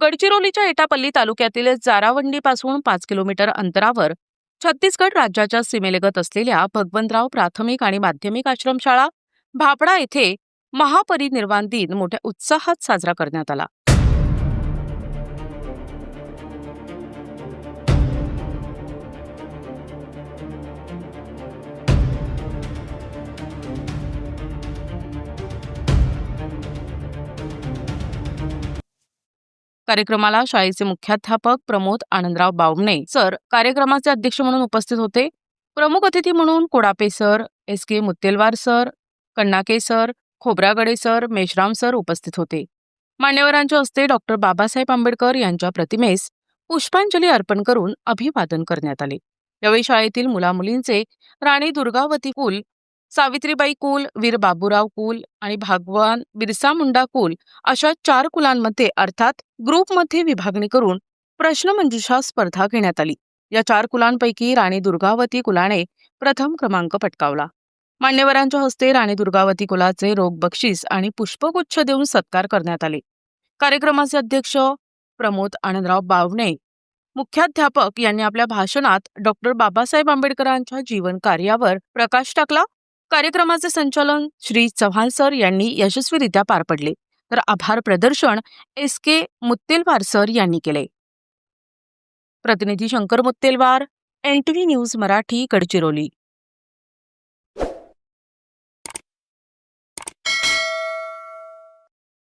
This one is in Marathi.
गडचिरोलीच्या एटापल्ली तालुक्यातील जारावंडीपासून 5 किलोमीटर अंतरावर छत्तीसगड राज्याच्या सीमेलगत असलेल्या भगवंतराव प्राथमिक आणि माध्यमिक आश्रमशाळा भापडा येथे महापरिनिर्वाण दिन मोठ्या उत्साहात साजरा करण्यात आला. कार्यक्रमाला शाळेचे मुख्याध्यापक प्रमोद आनंदराव बावणे सर कार्यक्रमाचे अध्यक्ष म्हणून उपस्थित होते. प्रमुख अतिथी म्हणून Kodape sir, SK Muttelwar sir, Kannake sir, Khobragade sir, Meshram sir उपस्थित होते. मान्यवरांच्या हस्ते डॉक्टर बाबासाहेब आंबेडकर यांच्या प्रतिमेस पुष्पांजली अर्पण करून अभिवादन करण्यात आले. यावेळी शाळेतील मुलामुलींचे राणी दुर्गावती कुल, सावित्रीबाई कुल, वीर बाबूराव कुल आणि भगवान बिरसा मुंडा कुल अशा 4 कुलांमध्ये अर्थात ग्रुपमध्ये विभागणी करून प्रश्नमंजुषा स्पर्धा घेण्यात आली. या 4 कुलांपैकी राणी दुर्गावती कुलाने प्रथम क्रमांक पटकावला. मान्यवरांच्या हस्ते राणी दुर्गावती कुलाचे रोख बक्षीस आणि पुष्पगुच्छ देऊन सत्कार करण्यात आले. कार्यक्रमाचे अध्यक्ष प्रमोद आनंदराव बावणे मुख्याध्यापक यांनी आपल्या भाषणात डॉक्टर बाबासाहेब आंबेडकरांच्या जीवन कार्यावर प्रकाश टाकला. कार्यक्रमाचे संचालन श्री चव्हाण सर यांनी यशस्वीरित्या पार पडले, तर आभार प्रदर्शन SK मुत्तेलवार सर यांनी केले. प्रतिनिधी शंकर मुत्तेलवार, NTV न्यूज मराठी, गडचिरोली.